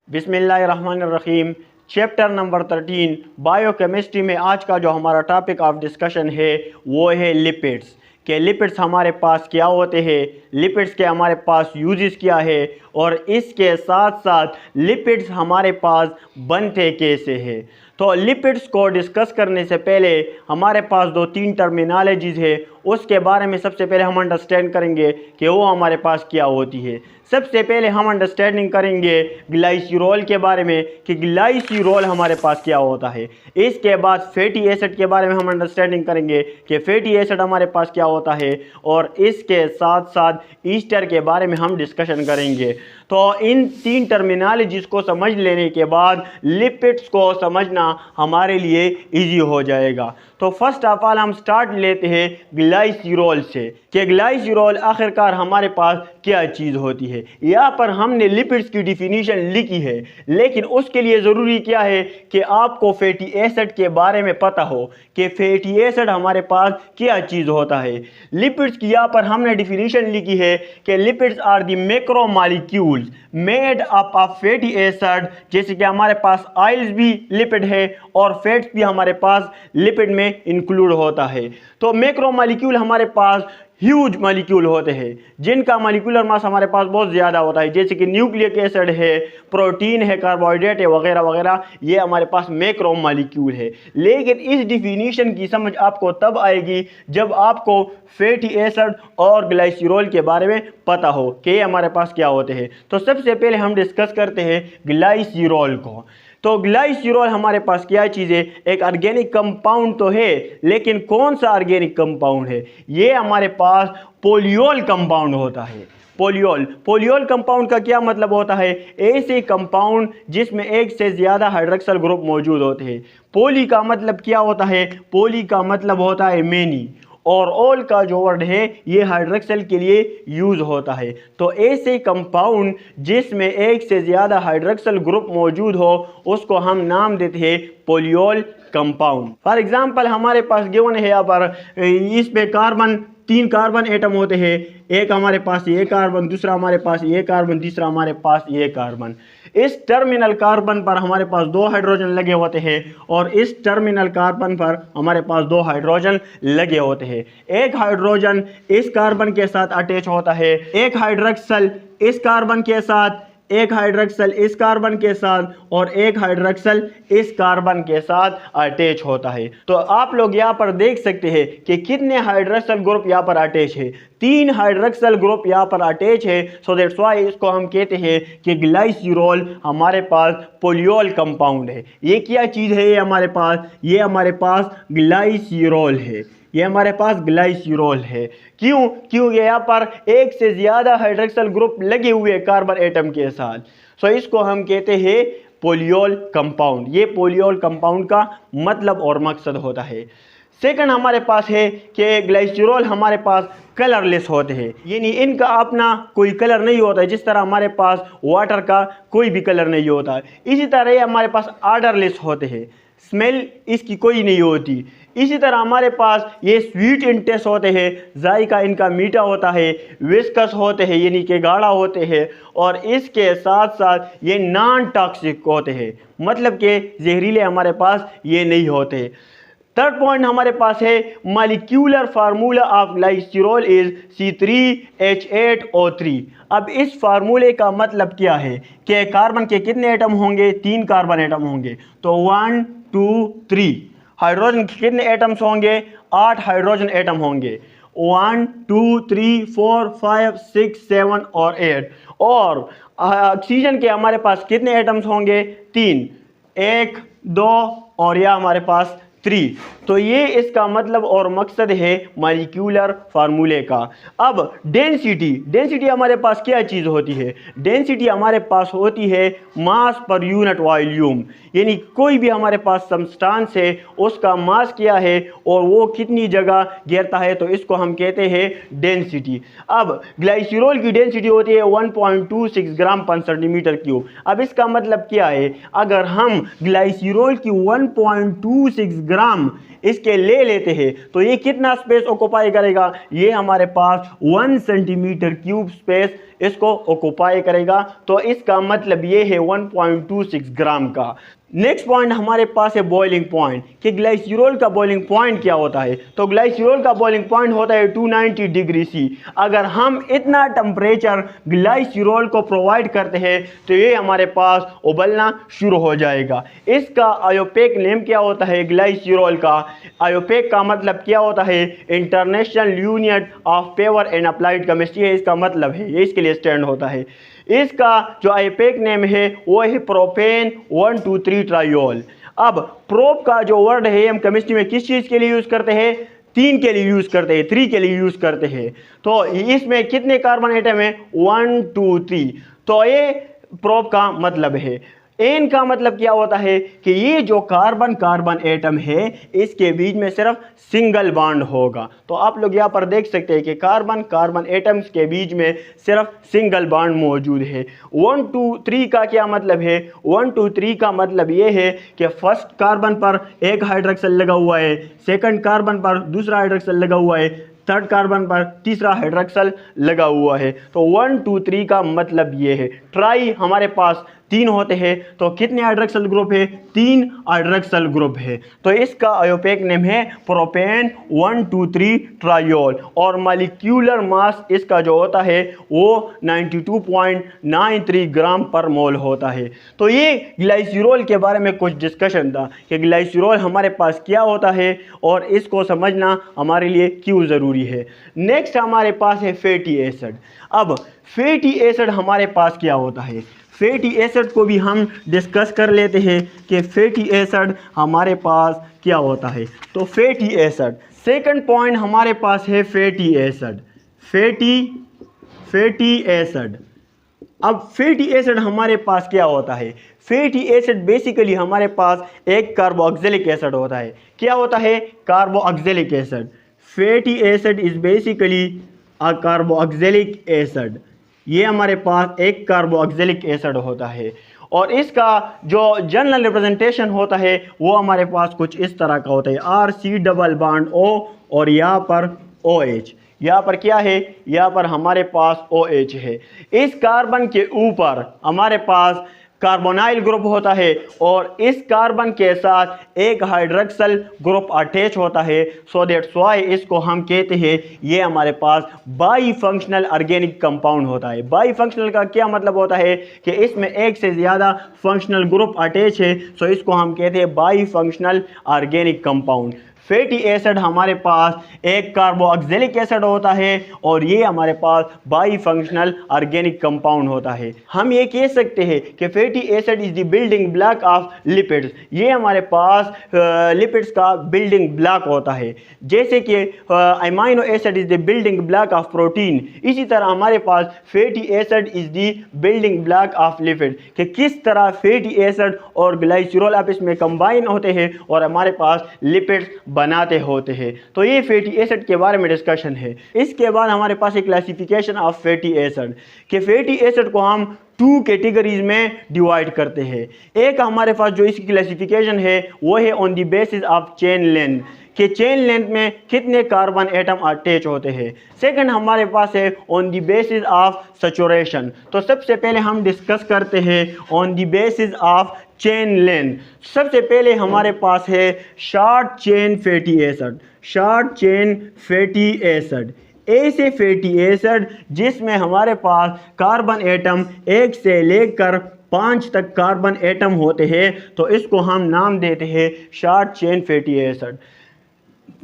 बिस्मिल्लाहिर्रहमानिर्रहीम। Chapter number 13 biochemistry में आज का जो हमारा टॉपिक ऑफ डिस्कशन है वो है लिपिड्स। कि लिपिड्स हमारे पास क्या होते हैं, लिपिड्स के हमारे पास यूजेस क्या है और इसके साथ साथ लिपिड्स हमारे पास बनते कैसे हैं। तो लिपिड्स को डिस्कस करने से पहले हमारे पास दो तीन टर्मिनोलॉजीज़ है, उसके बारे में सबसे पहले हम अंडरस्टैंड करेंगे कि वो हमारे पास क्या होती है। सबसे पहले हम अंडरस्टैंडिंग करेंगे ग्लाइसरॉल के बारे में कि ग्लाइसरॉल हमारे पास क्या होता है। इसके बाद फैटी एसिड के बारे में हम अंडरस्टैंडिंग करेंगे कि फैटी एसिड हमारे पास क्या होता है और इसके साथ साथ ईस्टर के बारे में हम डिस्कशन करेंगे। तो इन तीन टर्मिनोलॉजीज को समझ लेने के बाद लिपिड्स को समझना हमारे लिए इजी हो जाएगा। तो फर्स्ट ऑफ ऑल हम स्टार्ट लेते हैं ग्लाइसरॉल से कि ग्लाइसरॉल आखिरकार हमारे पास क्या चीज़ होती है। यहाँ पर हमने लिपिड्स की डिफिनीशन लिखी है, लेकिन उसके लिए ज़रूरी क्या है कि आपको फैटी एसिड के बारे में पता हो कि फैटी एसिड हमारे पास क्या चीज़ होता है। लिपिड्स की यहाँ पर हमने डिफिनीशन लिखी है कि lipids are the macromolecules made up of fatty acid. जैसे कि हमारे पास ऑयल्स भी लिपिड है और फैट्स भी हमारे पास लिपिड में इंक्लूड होता है। तो मैक्रोमॉलिक्यूल हमारे पास ह्यूज मॉलिक्यूल होते हैं जिनका मॉलिक्यूलर मास हमारे पास बहुत ज़्यादा होता है, जैसे कि न्यूक्लिक एसिड है, प्रोटीन है, कार्बोहाइड्रेट है वगैरह वगैरह, ये हमारे पास मैक्रो मॉलिक्यूल है। लेकिन इस डिफिनीशन की समझ आपको तब आएगी जब आपको फैटी एसिड और ग्लाइसरॉल के बारे में पता हो कि ये हमारे पास क्या होते हैं। तो सबसे पहले हम डिस्कस करते हैं ग्लाइसरॉल को। तो ग्लाइसरॉल हमारे पास क्या चीज़ है, एक ऑर्गेनिक कंपाउंड तो है, लेकिन कौन सा ऑर्गेनिक कंपाउंड है, ये हमारे पास पोलियोल कंपाउंड होता है। पोलियोल कंपाउंड का क्या मतलब होता है, ऐसे कंपाउंड जिसमें एक से ज़्यादा हाइड्रोक्सिल ग्रुप मौजूद होते हैं। पोली का मतलब क्या होता है, पोली का मतलब होता है मेनी, और ऑल का जो वर्ड है ये हाइड्रोक्सिल के लिए यूज़ होता है। तो ऐसे कंपाउंड जिसमें एक से ज़्यादा हाइड्रोक्सिल ग्रुप मौजूद हो उसको हम नाम देते हैं पोलियोल कंपाउंड। फॉर एग्जांपल हमारे पास गिवन है यहाँ पर, इस पे तीन कार्बन एटम होते हैं, एक हमारे पास ये कार्बन, दूसरा हमारे पास ये कार्बन, तीसरा हमारे पास ये कार्बन। इस टर्मिनल कार्बन पर हमारे पास दो हाइड्रोजन लगे होते हैं और इस टर्मिनल कार्बन पर हमारे पास दो हाइड्रोजन लगे होते हैं। एक हाइड्रोजन इस कार्बन के साथ अटैच होता है, एक हाइड्रोक्सिल इस कार्बन के साथ, एक हाइड्रोक्सिल इस कार्बन के साथ और एक हाइड्रोक्सिल इस कार्बन के साथ अटैच होता है। तो आप लोग यहाँ पर देख सकते हैं कि कितने हाइड्रोक्सिल ग्रुप यहाँ पर अटैच है, 3 हाइड्रोक्सिल ग्रुप यहाँ पर अटैच है। सो दैट्स व्हाई इसको हम कहते हैं कि ग्लाइसरॉल हमारे पास पोलियोल कंपाउंड है। ये क्या चीज़ है, ये हमारे पास ग्लाइसरॉल है, ये हमारे पास ग्लाइसरॉल है। क्यों यहाँ पर एक से ज़्यादा हाइड्रोक्सिल ग्रुप लगे हुए कार्बन एटम के साथ। सो इसको हम कहते हैं पोलियोल कंपाउंड। ये पोलियोल कंपाउंड का मतलब और मकसद होता है। सेकंड हमारे पास है कि ग्लाइसरॉल हमारे पास कलरलेस होते हैं, यानी इनका अपना कोई कलर नहीं होता है, जिस तरह हमारे पास वाटर का कोई भी कलर नहीं होता है। इसी तरह ये हमारे पास ऑर्डरलेस होते हैं, स्मेल इसकी कोई नहीं होती। इसी तरह हमारे पास ये स्वीट इन टेस्ट होते हैं, जायका इनका मीठा होता है, विस्कस होते हैं यानी कि गाढ़ा होते हैं, और इसके साथ साथ ये नॉन टॉक्सिक होते हैं, मतलब कि जहरीले हमारे पास ये नहीं होते। थर्ड पॉइंट हमारे पास है molecular formula of glycerol is C3H8O3। अब इस फार्मूले का मतलब क्या है कि कार्बन के कितने एटम होंगे, 3 कार्बन एटम होंगे। तो 1 2 3। हाइड्रोजन के कितने एटम्स होंगे, 8 हाइड्रोजन एटम होंगे, 1 2 3 4 5 6 7 और 8। और ऑक्सीजन के हमारे पास कितने एटम्स होंगे, 3, 1 2 और यह हमारे पास 3। तो ये इसका मतलब और मकसद है मॉलिक्यूलर फार्मूले का। अब डेंसिटी हमारे पास क्या चीज़ होती है, डेंसिटी हमारे पास होती है मास पर यूनिट वॉल्यूम, यानी कोई भी हमारे पास सब्सटेंस है उसका मास क्या है और वो कितनी जगह घेरता है, तो इसको हम कहते हैं डेंसिटी। अब ग्लाइसरॉल की डेंसिटी होती है 1.26 ग्राम पर सेंटीमीटर क्यूब। अब इसका मतलब क्या है, अगर हम ग्लाइसरॉल की 1.26 ग्राम इसके ले लेते हैं तो ये कितना स्पेस ऑक्युपाई करेगा, ये हमारे पास 1 सेंटीमीटर क्यूब स्पेस इसको ऑक्युपाई करेगा। तो इसका मतलब ये है 1.26 ग्राम का। नेक्स्ट पॉइंट हमारे पास है बॉइलिंग पॉइंट कि ग्लाइसरॉल का बॉइलिंग पॉइंट क्या होता है। तो ग्लाइसरॉल का बॉइलिंग पॉइंट होता है 290 डिग्री सी। अगर हम इतना टेम्परेचर ग्लाइसरॉल को प्रोवाइड करते हैं तो ये हमारे पास उबलना शुरू हो जाएगा। इसका आयोपेक नेम क्या होता है ग्लाइसरॉल का? आयोपेक का मतलब क्या होता है? International union of paper and applied chemistry है इसका मतलब है, ये इसके लिए स्टैंड होता है। इसका जो आईपेक नेम है वो है प्रोपेन 1,2,3 ट्रायोल। अब प्रोप का जो वर्ड है हम केमिस्ट्री में किस चीज़ के लिए यूज़ करते हैं? 3 के लिए यूज़ करते हैं, 3 के लिए यूज़ करते हैं। तो इसमें कितने कार्बन एटम है? 1 2 3। तो ये प्रोप का मतलब है। एन का मतलब क्या होता है कि ये जो कार्बन कार्बन एटम है इसके बीच में सिर्फ सिंगल बॉन्ड होगा। तो आप लोग यहाँ पर देख सकते हैं कि कार्बन कार्बन एटम्स के बीच में सिर्फ सिंगल बॉन्ड मौजूद है। 1 2 3 का क्या मतलब है? 1 2 3 का मतलब ये है कि फर्स्ट कार्बन पर एक हाइड्रोक्सल लगा हुआ है, सेकंड कार्बन पर दूसरा हाइड्रोक्सल लगा हुआ है, थर्ड कार्बन पर तीसरा हाइड्रोक्सल लगा हुआ है। तो 1 2 3 का मतलब ये है। ट्राई हमारे पास 3 होते हैं तो कितने हाइड्रोक्सल ग्रुप है? 3 हाइड्रोक्सल ग्रुप है। तो इसका आयोपेक नेम है प्रोपेन 1 2 3 ट्रायोल और मॉलिक्यूलर मास इसका जो होता है वो 92.93 ग्राम पर मोल होता है। तो ये ग्लाइसरॉल के बारे में कुछ डिस्कशन था कि ग्लाइसरॉल हमारे पास क्या होता है और इसको समझना हमारे लिए क्यों ज़रूरी है। नेक्स्ट हमारे पास है फैटी एसिड। अब फैटी एसिड हमारे पास क्या होता है? फैटी एसिड को भी हम डिस्कस कर लेते हैं कि फैटी एसिड हमारे पास क्या होता है। तो फैटी एसिड सेकंड पॉइंट हमारे पास है फैटी एसिड। Fatty acid. अब फैटी एसिड हमारे पास क्या होता है? फैटी एसिड बेसिकली हमारे पास एक कार्बोक्सिलिक एसिड होता है। क्या होता है? Carboxylic acid. Fatty acid is basically a carboxylic acid. ये हमारे पास एक कार्बोक्सिलिक एसिड होता है और इसका जो जनरल रिप्रेजेंटेशन होता है वो हमारे पास कुछ इस तरह का होता है, RC डबल बॉन्ड O और यहाँ पर OH। यहाँ पर क्या है? यहाँ पर हमारे पास OH है। इस कार्बन के ऊपर हमारे पास कार्बोनाइल ग्रुप होता है और इस कार्बन के साथ एक हाइड्रोक्सल ग्रुप अटैच होता है। सो दैट्स व्हाई इसको हम कहते हैं ये हमारे पास बाई फंक्शनल ऑर्गेनिक कंपाउंड होता है। बाई फंक्शनल का क्या मतलब होता है कि इसमें एक से ज़्यादा फंक्शनल ग्रुप अटैच है, सो इसको हम कहते हैं by functional organic compound. Fatty acid हमारे पास एक कार्बोक्सिलिक एसिड होता है और ये हमारे पास बाई फंक्शनल ऑर्गेनिक कंपाउंड होता है। हम ये कह सकते हैं कि fatty acid is the building block of lipids. ये हमारे पास लिपिड्स का बिल्डिंग ब्लॉक होता है। जैसे कि amino acid is the building block of protein, इसी तरह हमारे पास fatty acid is the building block of lipid कि किस तरह फैटी एसिड और ग्लाइसरॉल आपस में कंबाइन होते हैं और हमारे पास लिपिड्स बनाते होते हैं। तो ये फैटी एसिड के बारे में डिस्कशन है। इसके बाद हमारे पास एक क्लासिफिकेशन ऑफ फैटी एसिड कि फैटी एसिड को हम 2 कैटेगरीज में डिवाइड करते हैं। एक हमारे पास जो इसकी क्लासिफिकेशन है वो है on the basis of chain length कि चेन लेंथ में कितने कार्बन एटम अटैच होते हैं। सेकंड हमारे पास है on the basis of saturation. तो सबसे पहले हम डिस्कस करते हैं on the basis of chain length. सबसे पहले हमारे पास है short chain fatty acid. Short chain fatty acid ऐसे फैटी एसिड जिसमें हमारे पास कार्बन एटम 1 से लेकर 5 तक कार्बन एटम होते हैं, तो इसको हम नाम देते हैं short chain fatty acid.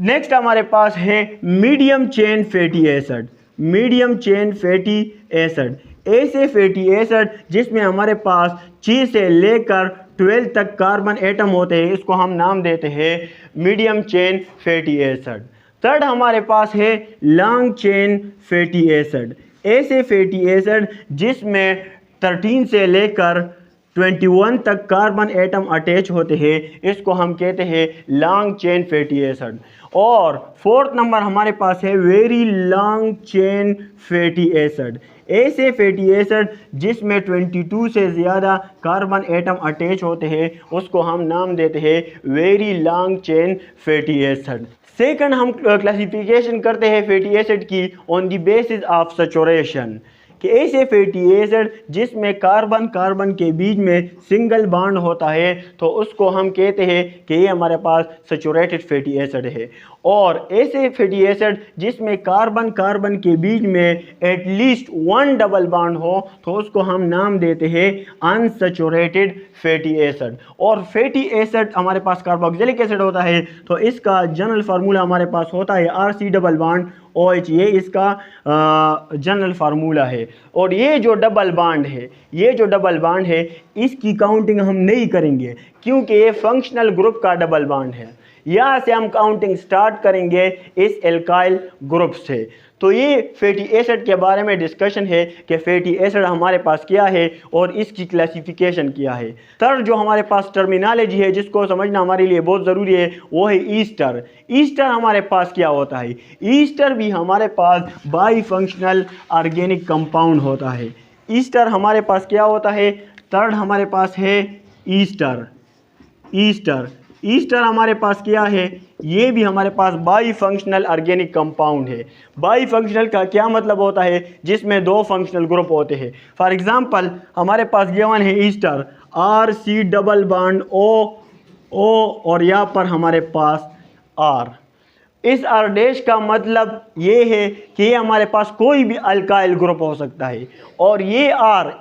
Next हमारे पास है medium chain fatty acid. Medium chain fatty acid ऐसे फैटी एसिड जिसमें हमारे पास 6 से लेकर 12 तक कार्बन एटम होते हैं, इसको हम नाम देते हैं medium chain fatty acid. Third हमारे पास है लॉन्ग चेन फैटी एसिड। ऐसे फैटी एसिड जिसमें 13 से लेकर 21 तक कार्बन एटम अटैच होते हैं, इसको हम कहते हैं लॉन्ग चेन फैटी एसिड। और फोर्थ नंबर हमारे पास है very long chain fatty acid. ऐसे फैटी एसिड जिसमें 22 से ज़्यादा कार्बन एटम अटैच होते हैं उसको हम नाम देते हैं very long chain fatty acid. Second हम क्लासिफिकेशन करते हैं फैटी एसिड की on the basis of saturation, कि ऐसे फैटी एसिड जिसमें कार्बन कार्बन के बीच में सिंगल बॉन्ड होता है तो उसको हम कहते हैं कि ये हमारे पास सैचुरेटेड फैटी एसिड है। और ऐसे फैटी एसिड जिसमें कार्बन कार्बन के बीच में एटलीस्ट वन डबल बॉन्ड हो तो उसको हम नाम देते हैं अनसैचुरेटेड फैटी एसिड। और फैटी एसिड हमारे पास कार्बोक्सिलिक एसिड होता है तो इसका जनरल फार्मूला हमारे पास होता है RC डबल बॉन्ड OH, ये इसका जनरल फार्मूला है। और ये जो डबल बॉन्ड है इसकी काउंटिंग हम नहीं करेंगे क्योंकि ये फंक्शनल ग्रुप का डबल बॉन्ड है। यहाँ से हम काउंटिंग स्टार्ट करेंगे इस एल्काइल ग्रुप से। तो ये फैटी एसिड के बारे में डिस्कशन है कि फैटी एसिड हमारे पास क्या है और इसकी क्लासिफिकेशन क्या है। थर्ड जो हमारे पास टर्मिनोलॉजी है जिसको समझना हमारे लिए बहुत ज़रूरी है वो है ईस्टर। ईस्टर हमारे पास क्या होता है? ईस्टर भी हमारे पास बाई फंक्शनल ऑर्गेनिक कंपाउंड होता है। ईस्टर हमारे पास क्या होता है? थर्ड हमारे पास है ईस्टर हमारे पास क्या है? ये भी हमारे पास बाई फंक्शनल ऑर्गेनिक कंपाउंड है। बाई फंक्शनल का क्या मतलब होता है? जिसमें दो फंक्शनल ग्रुप होते हैं। फॉर एग्जांपल हमारे पास गिवन है Easter RC double bond O और यहाँ पर हमारे पास R। इस R डैश का मतलब ये है कि ये हमारे पास कोई भी अल्काइल ग्रुप हो सकता है। और ये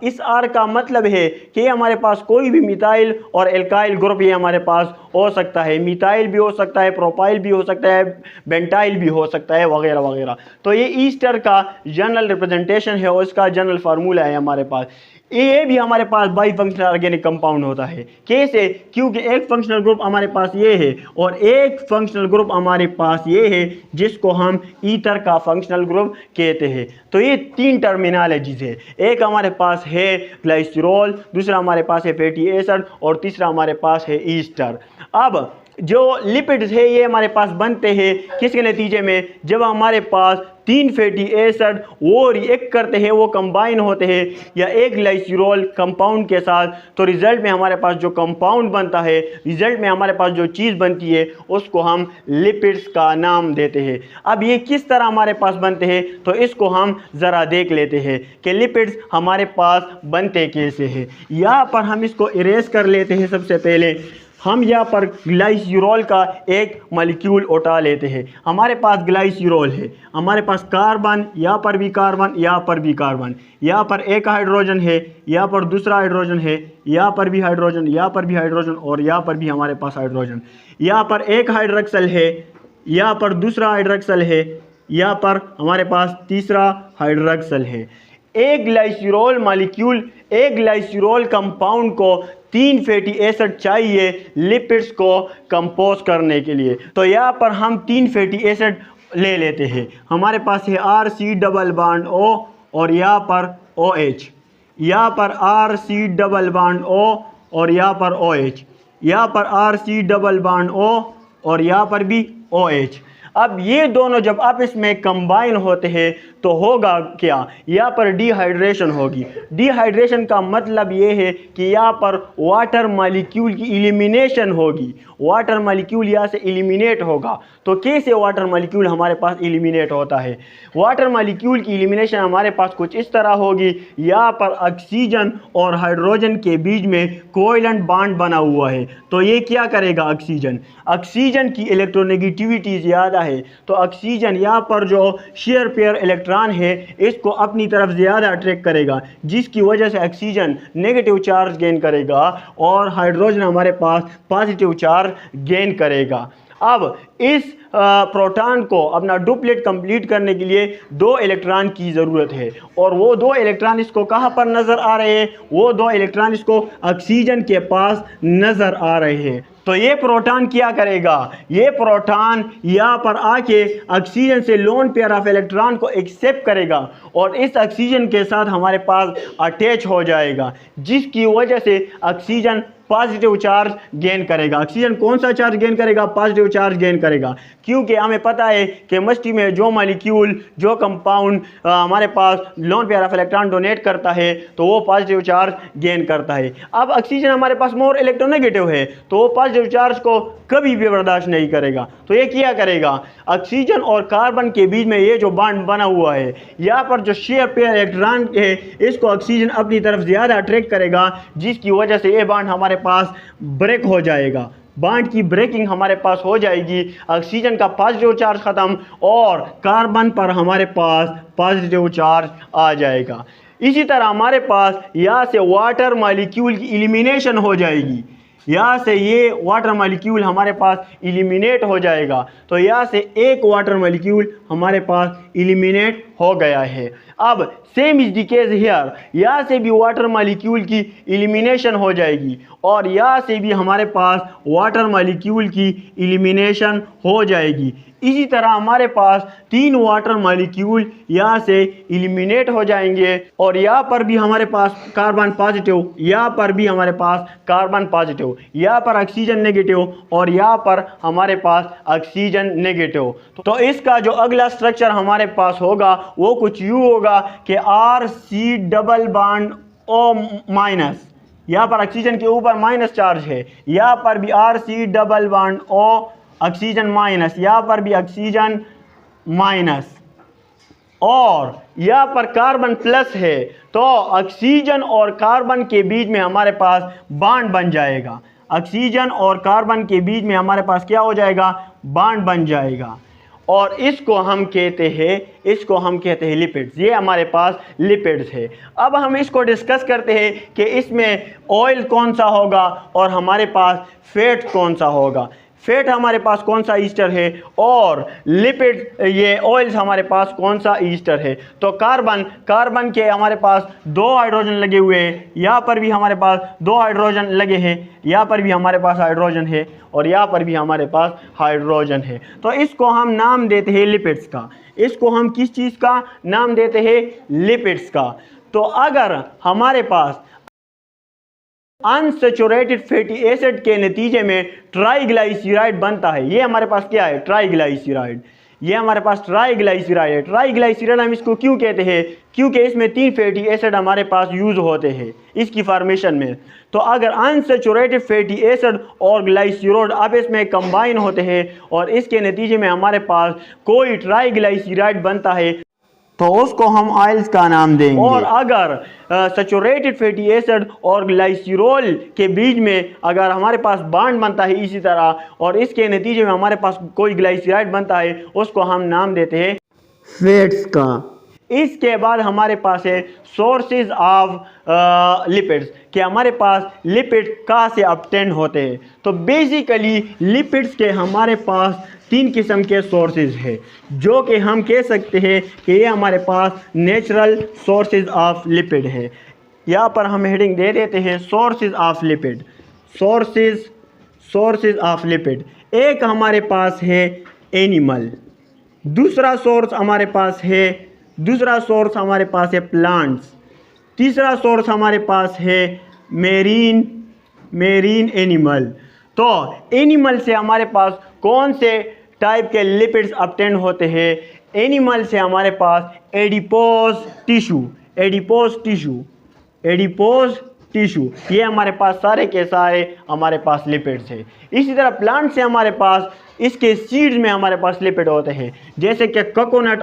इस R का मतलब है कि ये हमारे पास कोई भी मिथाइल और एल्काइल ग्रुप ये हमारे पास हो सकता है। मिथाइल भी हो सकता है, प्रोपाइल भी हो सकता है, बेंटाइल भी हो सकता है, वगैरह वगैरह। तो ये ईस्टर का जनरल रिप्रेजेंटेशन है और इसका जनरल फार्मूला है हमारे पास। ये भी हमारे पास बाई फंक्शनल ऑर्गेनिक कंपाउंड होता है। कैसे? क्योंकि एक फंक्शनल ग्रुप हमारे पास ये है और एक फंक्शनल ग्रुप हमारे पास ये है जिसको हम ईथर का फंक्शनल ग्रुप कहते हैं। तो ये तीन टर्मिनोलॉजीज है। एक हमारे पास है ग्लाइसरॉल, दूसरा हमारे पास है फैटी एसिड और तीसरा हमारे पास है ईस्टर। अब जो लिपिड्स है ये हमारे पास बनते हैं किसके नतीजे में? जब हमारे पास तीन फैटी एसिड वो रिएक्ट करते हैं, वो कंबाइन होते हैं या एक ग्लाइसरॉल कंपाउंड के साथ, तो रिजल्ट में हमारे पास जो कंपाउंड बनता है, रिजल्ट में हमारे पास जो चीज़ बनती है उसको हम लिपिड्स का नाम देते हैं। अब ये किस तरह हमारे पास बनते हैं तो इसको हम ज़रा देख लेते हैं कि लिपिड्स हमारे पास बनते कैसे हैं। यहाँ पर हम इसको इरेज कर लेते हैं। सबसे पहले हम यहाँ पर ग्लाइसरॉल का एक मॉलिक्यूल उठा लेते हैं। हमारे पास ग्लाइसरॉल है, हमारे पास कार्बन, यहाँ पर भी कार्बन, यहाँ पर भी कार्बन, यहाँ पर एक हाइड्रोजन है, यहाँ पर दूसरा हाइड्रोजन है, यहाँ पर भी हाइड्रोजन, यहाँ पर भी हाइड्रोजन और यहाँ पर भी हमारे पास हाइड्रोजन। यहाँ पर एक हाइड्रोक्सल है, यहाँ पर दूसरा हाइड्रोक्सल है, यहाँ पर हमारे पास तीसरा हाइड्रोक्सल है। एक ग्लाइसरॉल मॉलिक्यूल, एक ग्लाइसरॉल कंपाउंड को तीन फैटी एसिड चाहिए लिपिड्स को कंपोज करने के लिए। तो यहाँ पर हम तीन फैटी एसिड ले लेते हैं। हमारे पास है RC डबल बॉन्ड O और यहाँ पर OH, यहाँ पर RC डबल बॉन्ड O और यहाँ पर OH, यहाँ पर RC डबल बॉन्ड O और यहाँ पर भी OH। अब ये दोनों जब आपस में कंबाइन होते हैं तो होगा क्या? यहाँ पर डिहाइड्रेशन होगी। डिहाइड्रेशन का मतलब ये है कि यहाँ पर वाटर मॉलिक्यूल की एलिमिनेशन होगी। वाटर मॉलिक्यूल यहाँ से एलिमिनेट होगा। तो कैसे वाटर मॉलिक्यूल हमारे पास एलिमिनेट होता है? वाटर मॉलिक्यूल की एलिमिनेशन हमारे पास कुछ इस तरह होगी। यहाँ पर ऑक्सीजन और हाइड्रोजन के बीच में कोवेलेंट बॉन्ड बना हुआ है। तो ये क्या करेगा? ऑक्सीजन की इलेक्ट्रोनेगेटिविटी ज़्यादा है तो ऑक्सीजन यहाँ पर जो शेयर पेयर इलेक्ट्रॉन है इसको अपनी तरफ ज़्यादा अट्रैक्ट करेगा, जिसकी वजह से ऑक्सीजन नेगेटिव चार्ज गेन करेगा और हाइड्रोजन हमारे पास पॉजिटिव चार्ज गेन करेगा। अब इस प्रोटॉन को अपना डुप्लेट कंप्लीट करने के लिए दो इलेक्ट्रॉन की ज़रूरत है और वो दो इलेक्ट्रॉन इसको कहाँ पर नज़र आ रहे हैं? वो दो इलेक्ट्रॉन इसको ऑक्सीजन के पास नज़र आ रहे हैं। तो ये प्रोटॉन क्या करेगा? ये प्रोटॉन यहाँ पर आके ऑक्सीजन से लोन पेयर ऑफ इलेक्ट्रॉन को एक्सेप्ट करेगा और इस ऑक्सीजन के साथ हमारे पास अटैच हो जाएगा, जिसकी वजह से ऑक्सीजन पॉजिटिव चार्ज गेन करेगा। ऑक्सीजन कौन सा चार्ज गेन करेगा? पॉजिटिव चार्ज गेन करेगा, क्योंकि हमें पता है केमिस्ट्री में जो मॉलिक्यूल जो कंपाउंड हमारे पास lone pair of electron donate करता है तो वो पॉजिटिव चार्ज गेन करता है। अब ऑक्सीजन हमारे पास मोर इलेक्ट्रोनेगेटिव है तो वो पॉजिटिव चार्ज को कभी भी बर्दाश्त नहीं करेगा। तो ये क्या करेगा? ऑक्सीजन और कार्बन के बीच में ये जो बॉन्ड बना हुआ है, यहाँ पर जो शेयर पेयर इलेक्ट्रॉन है इसको ऑक्सीजन अपनी तरफ ज़्यादा अट्रैक्ट करेगा, जिसकी वजह से ये बॉन्ड हमारे पास ब्रेक हो जाएगा। बॉन्ड की ब्रेकिंग हमारे पास हो जाएगी, ऑक्सीजन का पॉजिटिव चार्ज ख़त्म और कार्बन पर हमारे पास पॉजिटिव चार्ज आ जाएगा। इसी तरह हमारे पास यहाँ से वाटर मॉलिक्यूल की एलिमिनेशन हो जाएगी, यहाँ से ये वाटर मॉलिक्यूल हमारे पास एलिमिनेट हो जाएगा। तो यहाँ से एक वाटर मॉलिक्यूल हमारे पास एलिमिनेट हो गया है। अब same is the case here, यहाँ से भी वाटर मॉलिक्यूल की एलिमिनेशन हो जाएगी और यहाँ से भी हमारे पास वाटर मॉलिक्यूल की एलिमिनेशन हो जाएगी। इसी तरह हमारे पास 3 वाटर मॉलिक्यूल यहाँ से एलिमिनेट हो जाएंगे और यहाँ पर भी हमारे पास कार्बन पॉजिटिव, यहाँ पर भी हमारे पास कार्बन पॉजिटिव, यहाँ पर ऑक्सीजन नेगेटिव और यहाँ पर हमारे पास ऑक्सीजन नेगेटिव। तो इसका जो अगला स्ट्रक्चर हमारे पास होगा वो कुछ यूँ होगा कि RC डबल बॉन्ड O-, यहाँ पर ऑक्सीजन के ऊपर माइनस चार्ज है, यहाँ पर भी RC double bond O oxygen minus, यहाँ पर भी ऑक्सीजन माइनस और यहाँ पर कार्बन प्लस है। तो ऑक्सीजन और कार्बन के बीच में हमारे पास बॉन्ड बन जाएगा, ऑक्सीजन और कार्बन के बीच में हमारे पास क्या हो जाएगा? बॉन्ड बन जाएगा और इसको हम कहते हैं लिपिड्स। ये हमारे पास लिपिड्स है। अब हम इसको डिस्कस करते हैं कि इसमें ऑयल कौन सा होगा और हमारे पास फैट कौन सा होगा। फैट हमारे पास कौन सा ईस्टर है और लिपिड ये ऑयल्स हमारे पास कौन सा ईस्टर है। तो कार्बन के हमारे पास 2 हाइड्रोजन लगे हुए हैं, यहाँ पर भी हमारे पास 2 हाइड्रोजन लगे हैं, यहाँ पर भी हमारे पास हाइड्रोजन है और यहाँ पर भी हमारे पास हाइड्रोजन है। तो इसको हम नाम देते हैं लिपिड्स का। इसको हम किस चीज़ का नाम देते हैं? लिपिड्स का। तो अगर हमारे पास अनसैचुरेटेड फैटी एसिड के नतीजे में ट्राइग्लाइसराइड बनता है, ये हमारे पास क्या है? ट्राइग्लाइसराइड। ये हमारे पास ट्राइग्लाइसराइड है। ट्राइग्लाइसराइड हम इसको क्यों कहते हैं? क्योंकि इसमें 3 फैटी एसिड हमारे पास यूज़ होते हैं इसकी फॉर्मेशन में। तो अगर अनसैचुरेटेड फैटी एसिड और ग्लाइसराइड आपस में कंबाइन होते हैं और इसके नतीजे में हमारे पास कोई ट्राइग्लाइसराइड बनता है तो उसको हम ऑयल्स का नाम देंगे। और अगर सैचुरेटेड फैटी एसिड और ग्लाइसरॉल के बीच में अगर हमारे पास बॉन्ड बनता है इसी तरह और इसके नतीजे में हमारे पास कोई ग्लाइसराइड बनता है उसको हम नाम देते हैं फैट्स का। इसके बाद हमारे पास है सोर्सेज ऑफ लिपिड्स, कि हमारे पास लिपिड कहाँ से ऑब्टेन होते हैं। तो बेसिकली लिपिड्स के हमारे पास 3 किस्म के सोर्सेज है जो कि हम कह सकते हैं कि ये हमारे पास नेचुरल सोर्सेज ऑफ लिपिड है। यहाँ पर हम हेडिंग दे देते हैं sources of lipid. Sources of lipid, एक हमारे पास है एनिमल, दूसरा सोर्स हमारे पास है प्लांट्स, तीसरा सोर्स हमारे पास है मेरीन एनिमल। तो एनिमल से हमारे पास कौन से टाइप के लिपिड्स ऑब्टेन होते हैं? एनिमल से हमारे पास एडिपोज टिश्यू, ये हमारे पास सारे के सारे हमारे पास लिपिड्स है। इसी तरह प्लांट से हमारे पास इसके सीड्स में हमारे पास लिपिड होते हैं, जैसे कि कोकोनट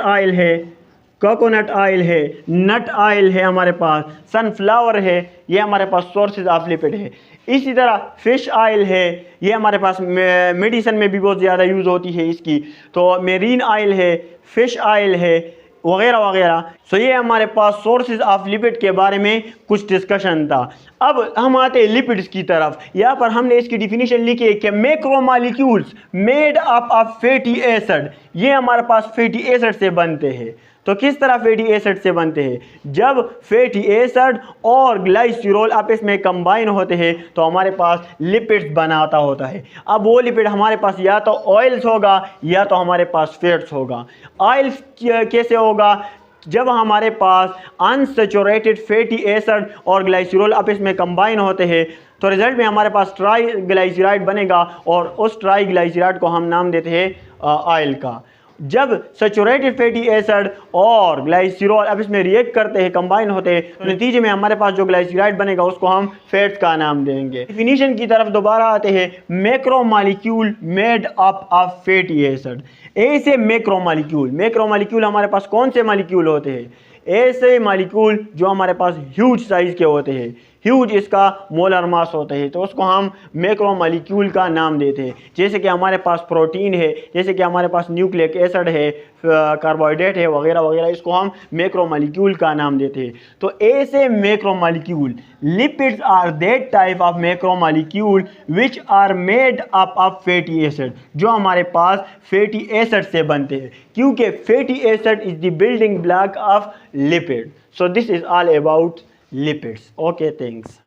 ऑयल है, नट ऑयल है, हमारे पास सनफ्लावर है, ये हमारे पास सोर्सेज ऑफ लिपिड है। इसी तरह फिश ऑयल है, ये हमारे पास मेडिसिन में भी बहुत ज़्यादा यूज़ होती है इसकी। तो मेरीन ऑयल है, फिश ऑयल है, वगैरह वगैरह। सो ये हमारे पास सोर्सेज ऑफ लिपिड के बारे में कुछ डिस्कशन था। अब हम आते हैं लिपिड्स की तरफ। यहाँ पर हमने इसकी डिफिनीशन लिखी है कि macromolecules made up of fatty acid, ये हमारे पास फैटी एसिड से बनते हैं। तो किस तरह फैटी एसिड से बनते हैं? जब फैटी एसिड और ग्लाइसरॉल आपस में कंबाइन होते हैं तो हमारे पास लिपिड्स बनाता होता है। अब वो लिपिड हमारे पास या तो ऑयल्स होगा या तो हमारे पास फैट्स होगा। ऑयल्स कैसे होगा? जब हमारे पास अनसैचुरेटेड फैटी एसिड और ग्लाइसरॉल आपस में कंबाइन होते हैं तो रिजल्ट में हमारे पास ट्राईग्लाइसराइड बनेगा और उस ट्राईग्लाइसराइड को हम नाम देते हैं ऑयल का। जब सैचुरेटेड फैटी एसिड और ग्लाइसरॉल अब इसमें रिएक्ट करते हैं, कंबाइन होते हैं, तो नतीजे में हमारे पास जो ग्लाइसराइड बनेगा उसको हम फैट्स का नाम देंगे। डिफिनीशन की तरफ दोबारा आते हैं। Macromolecule made up of fatty acid. ऐसे मैक्रोमॉलिक्यूल हमारे पास कौन से मॉलिक्यूल होते हैं? ऐसे मॉलिक्यूल जो हमारे पास ह्यूज साइज के होते हैं, ह्यूज इसका मोलर मास होता है, तो उसको हम मैक्रोमॉलिक्यूल का नाम देते हैं। जैसे कि हमारे पास प्रोटीन है, जैसे कि हमारे पास न्यूक्लिक एसिड है, कार्बोहाइड्रेट है, वगैरह वगैरह, इसको हम मैक्रोमॉलिक्यूल का नाम देते हैं। तो ऐसे macromolecule, lipids are that type of macromolecule which are made up of fatty acid, जो हमारे पास फैटी एसिड से बनते हैं, क्योंकि fatty acid is the building block of lipid. So this is all about lipids. Okay, thanks.